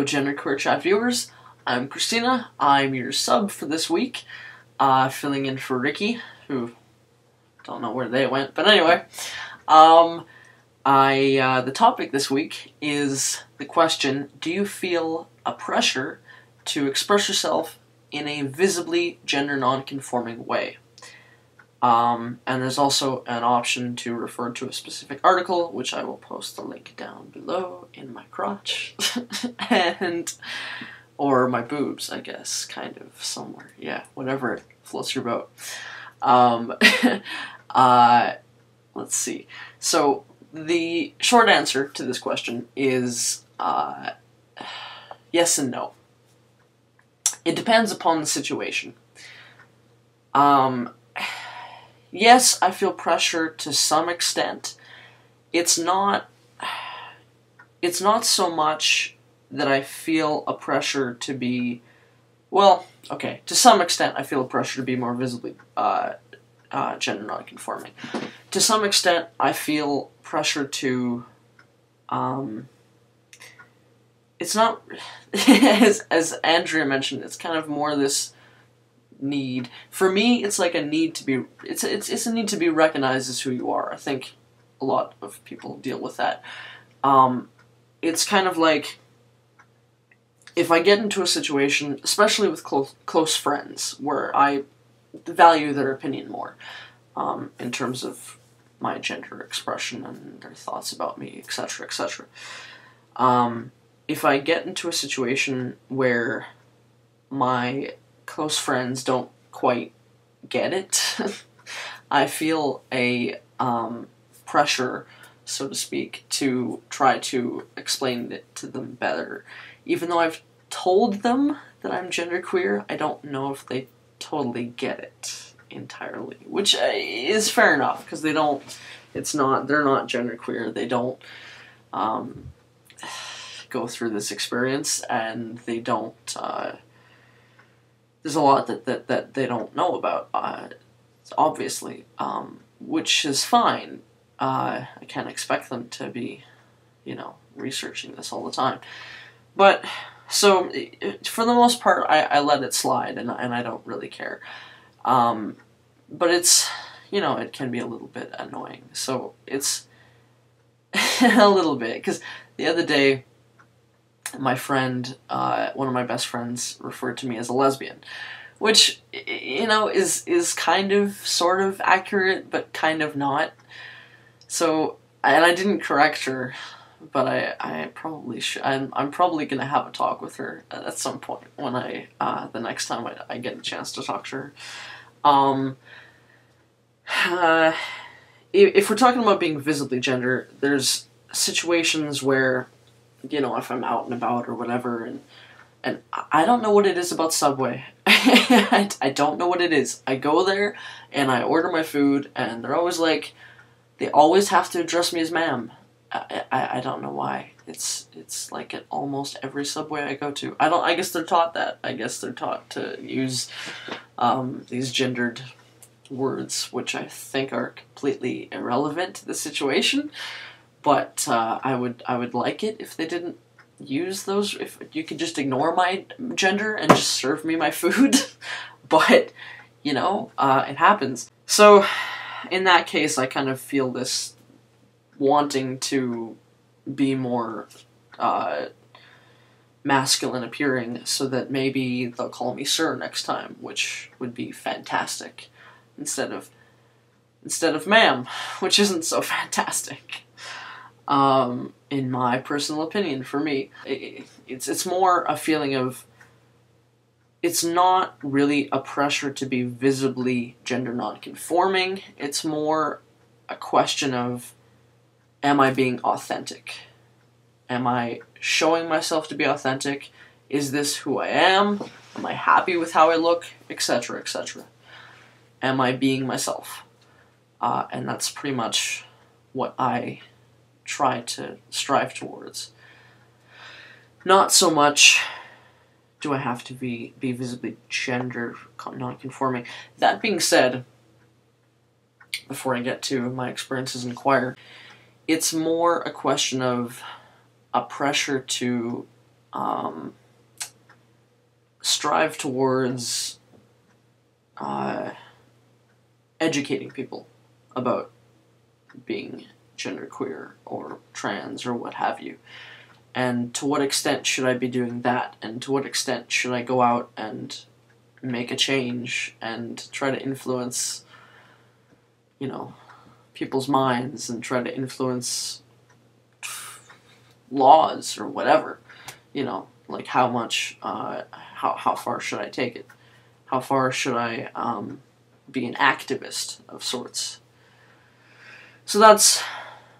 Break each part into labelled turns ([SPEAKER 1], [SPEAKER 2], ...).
[SPEAKER 1] GenderqueerChat viewers, I'm Christina. I'm your sub for this week, filling in for Ricky, who don't know where they went. But anyway, the topic this week is the question: do you feel a pressure to express yourself in a visibly gender non-conforming way? And there's also an option to refer to a specific article, which I will post the link down below in my crotch, or my boobs, I guess, kind of, somewhere. Yeah, whatever floats your boat. Let's see. So, the short answer to this question is, yes and no. It depends upon the situation. Yes, I feel pressure to some extent. It's not so much that I feel a pressure to be, well, okay, to some extent I feel a pressure to be more visibly gender non-conforming. To some extent I feel pressure to, it's not, as Andrea mentioned, it's kind of more this need. For me, it's like a need to be, it's a need to be recognized as who you are. I think a lot of people deal with that. It's kind of like, if I get into a situation, especially with close friends, where I value their opinion more, in terms of my gender expression and their thoughts about me, etc., etc. If I get into a situation where my close friends don't quite get it, I feel a pressure, so to speak, to try to explain it to them better. Even though I've told them that I'm genderqueer, I don't know if they totally get it entirely, which is fair enough, because they don't, they're not genderqueer, they don't go through this experience, and they don't, there's a lot that they don't know about, obviously, which is fine. I can't expect them to be, researching this all the time. But, so, for the most part, I let it slide, and I don't really care. But it's, it can be a little bit annoying. So, it's a little bit, because the other day, my friend, one of my best friends, referred to me as a lesbian, which, is kind of, sort of accurate, but kind of not. So, and I didn't correct her, but I probably should. I'm probably gonna have a talk with her at some point when the next time I get a chance to talk to her. If we're talking about being visibly gender, there's situations where, if I'm out and about or whatever, and I don't know what it is about Subway. I don't know what it is. I go there, and I order my food, and they're always like, they always have to address me as ma'am. I don't know why. It's like at almost every Subway I go to. I guess they're taught that. I guess they're taught to use these gendered words, which I think are completely irrelevant to the situation. But I would like it if they didn't use those. If you could just ignore my gender and just serve me my food. But it happens. So in that case, I kind of feel this wanting to be more masculine appearing, so that maybe they'll call me sir next time, which would be fantastic, instead of ma'am, which isn't so fantastic. In my personal opinion, for me, it's more a feeling of, it's not really a pressure to be visibly gender non-conforming. It's more a question of, am I being authentic? Am I showing myself to be authentic? Is this who I am? Am I happy with how I look? Etc., etc. Am I being myself? And that's pretty much what I try to strive towards. Not so much, do I have to be visibly gender non-conforming. That being said, before I get to my experiences in choir, it's more a question of a pressure to strive towards educating people about being genderqueer or trans or what have you. And to what extent should I be doing that? And to what extent should I go out and make a change and try to influence, you know, people's minds and try to influence laws or whatever, you know, like how much, how far should I take it? How far should I be an activist of sorts? So that's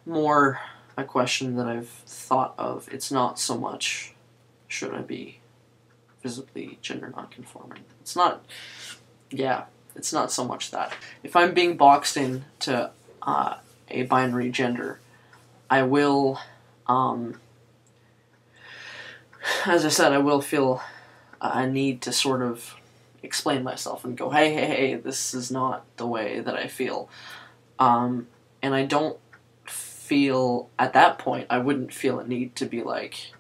[SPEAKER 1] more a question that I've thought of. It's not so much, should I be visibly gender non-conforming? It's not, yeah, it's not so much that. If I'm being boxed into a binary gender, I will, as I said, I will feel a need to sort of explain myself and go, hey, this is not the way that I feel. And I don't feel, at that point, I wouldn't feel a need to be like,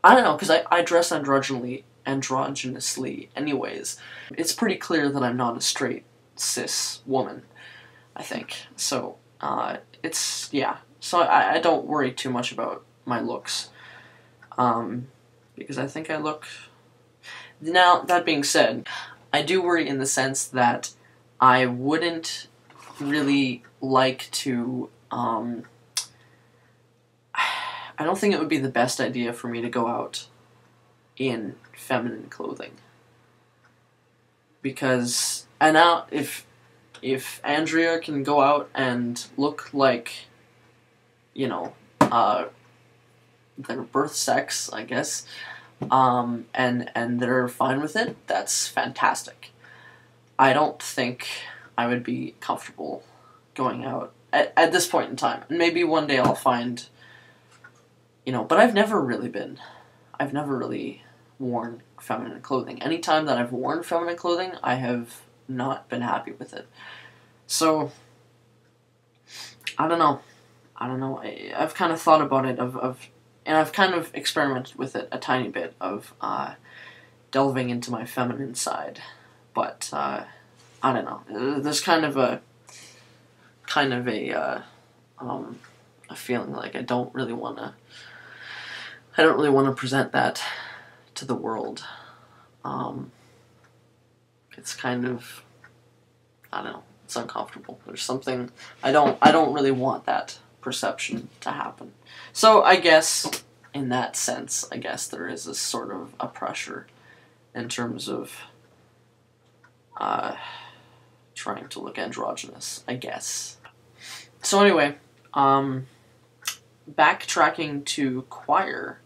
[SPEAKER 1] I don't know, because I dress androgynously anyways. It's pretty clear that I'm not a straight cis woman, I think. So, it's, yeah. So I don't worry too much about my looks. Because I think I look... Now, that being said, I do worry in the sense that I wouldn't really like to, I don't think it would be the best idea for me to go out in feminine clothing. Because, and now, if Andrea can go out and look like, you know, their birth sex, I guess, and they're fine with it, that's fantastic. I don't think I would be comfortable going out at this point in time. And maybe one day I'll find, you know, but I've never really worn feminine clothing. Any time that I've worn feminine clothing, I have not been happy with it. So, I don't know. I've kind of thought about it and I've kind of experimented with it a tiny bit of delving into my feminine side. But, I don't know. There's kind of a feeling like I don't really want to present that to the world. It's kind of, I don't know, it's uncomfortable. There's something, I don't really want that perception to happen. So I guess, in that sense, I guess there is a sort of a pressure in terms of trying to look androgynous, I guess. So anyway, backtracking to choir,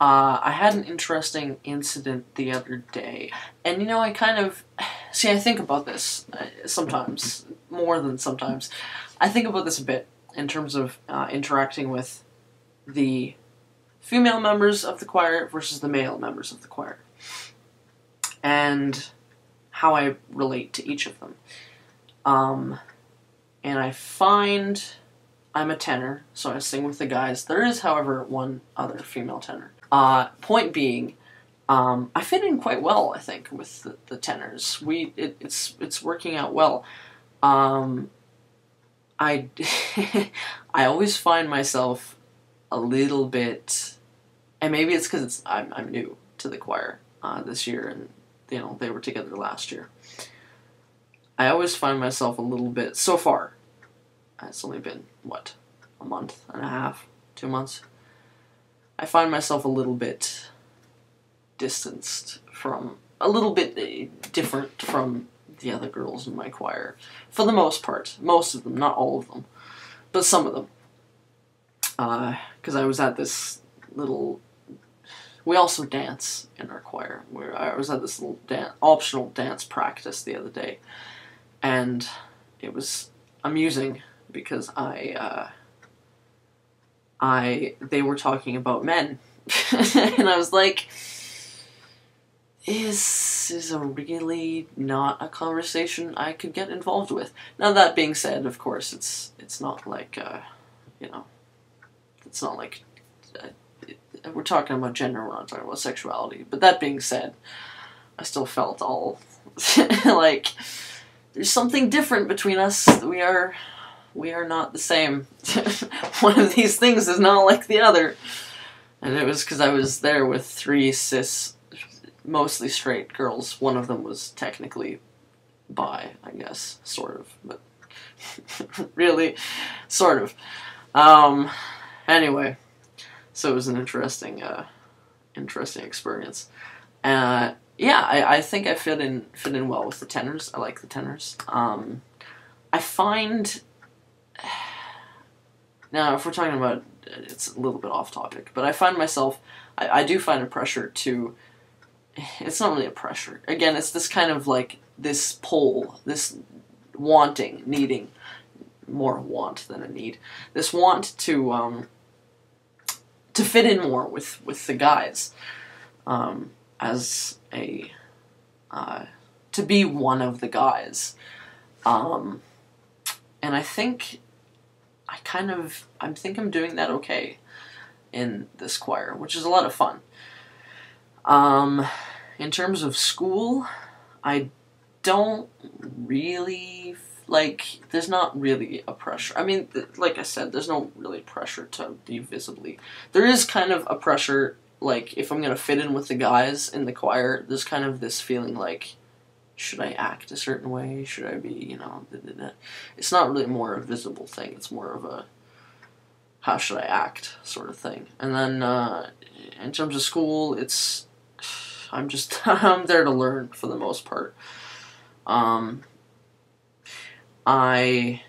[SPEAKER 1] I had an interesting incident the other day, and you know, I kind of, I think about this sometimes, more than sometimes. I think about this a bit in terms of interacting with the female members of the choir versus the male members of the choir, and how I relate to each of them. And I find I'm a tenor, so I sing with the guys. There is, however, one other female tenor. Point being, I fit in quite well, I think, with the tenors. It's working out well. I I always find myself a little bit, and maybe it's because I'm new to the choir this year, and you know, they were together last year. I always find myself a little bit, so far, it's only been, what, a month and a half, 2 months? I find myself a little bit distanced from, a little bit different from the other girls in my choir. For the most part. Most of them, not all of them. But some of them. Because I was at this little, we also dance in our choir. I was at this little optional dance practice the other day. And it was amusing because they were talking about men. And I was like, this is a really not a conversation I could get involved with. Now, that being said, of course, it's not like, you know, it's not like we're talking about gender, we're not talking about sexuality. But that being said, I still felt all like there's something different between us. We are not the same. One of these things is not like the other. And it was because I was there with 3 cis, mostly straight girls. One of them was technically bi, I guess, sort of, but really, sort of. Anyway, so it was an interesting experience. Yeah, I think I fit in well with the tenors. I like the tenors. I find, now if we're talking about, it's a little bit off topic, but I find myself, I do find a pressure to, it's not really a pressure. Again, it's this kind of like, this pull, this wanting, needing, more want than a need. This want to fit in more with the guys, as a, to be one of the guys. And I think I think I'm doing that okay in this choir, which is a lot of fun. In terms of school, I don't really, like, there's not really a pressure. I mean, like I said, there's no really pressure to be visibly. There is kind of a pressure, like, if I'm gonna fit in with the guys in the choir, there's kind of this feeling like, should I act a certain way? Should I be, you know, It's not really more a visible thing. It's more of a, how should I act sort of thing. And then, in terms of school, it's, I'm there to learn for the most part. I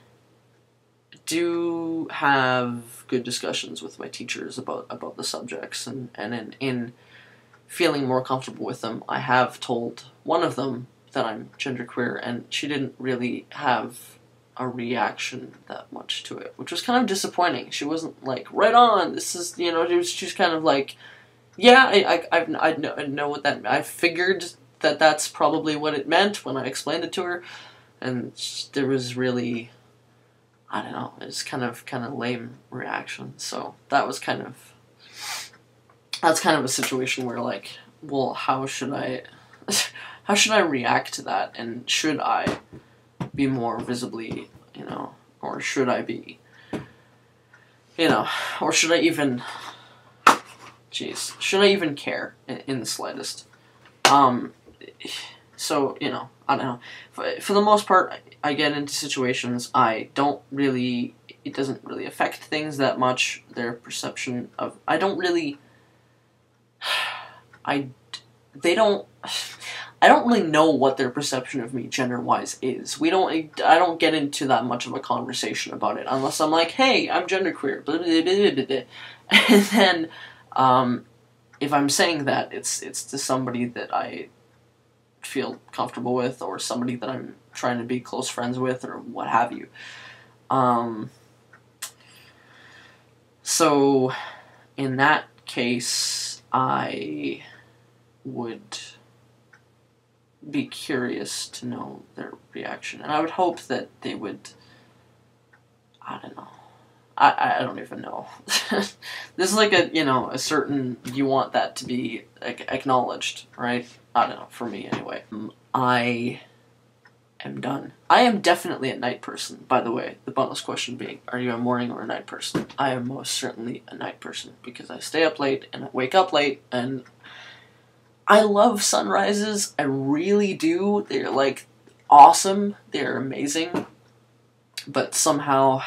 [SPEAKER 1] do have good discussions with my teachers about the subjects, and in feeling more comfortable with them, I have told one of them that I'm genderqueer, and she didn't really have a reaction that much to it, which was kind of disappointing. She wasn't like, right on, this is, you know, she's kind of like, yeah, I know what that, I figured that that's probably what it meant when I explained it to her, and there was really, I don't know, it's kind of lame reaction. So that was that's kind of a situation where, like, well, how should I react to that, and should I be more visibly, you know, or should I be, you know, or should I even, should I even care in the slightest? So, you know, I don't know. For the most part, I get into situations, I don't really, it doesn't really affect things that much, their perception of, I don't really know what their perception of me gender-wise is. I don't get into that much of a conversation about it, unless I'm like, hey, I'm genderqueer, blah, blah, blah, blah, blah. And then, if I'm saying that, it's to somebody that I feel comfortable with, or somebody that I'm trying to be close friends with, or what have you. So, in that case, I would be curious to know their reaction, and I would hope that they would, I don't know, I don't even know. This is like a, you know, a certain, you want that to be acknowledged, right? I don't know, for me anyway. I am done. I am definitely a night person, by the way. The bonus question being, are you a morning or a night person? I am most certainly a night person, because I stay up late and I wake up late, and I love sunrises. I really do. They're, like, awesome. They're amazing. But somehow,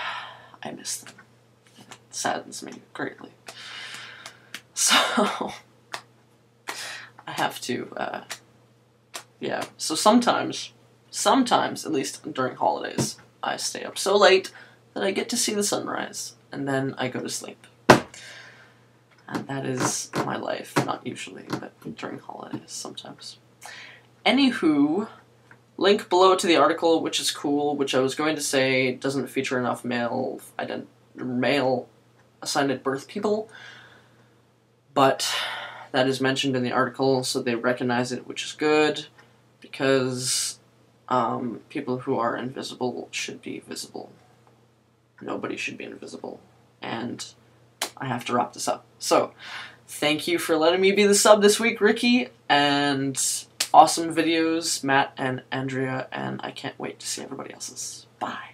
[SPEAKER 1] I miss them. It saddens me greatly. So, I have to, yeah. So sometimes, at least during holidays, I stay up so late that I get to see the sunrise, and then I go to sleep. And that is my life. Not usually, but during holidays, sometimes. Anywho, link below to the article, which is cool, which I was going to say doesn't feature enough male assigned at birth people, but that is mentioned in the article, so they recognize it, which is good, because people who are invisible should be visible. Nobody should be invisible. And I have to wrap this up. So, Thank you for letting me be the sub this week, Ricky, and awesome videos, Matt and Andrea, and I can't wait to see everybody else's. Bye.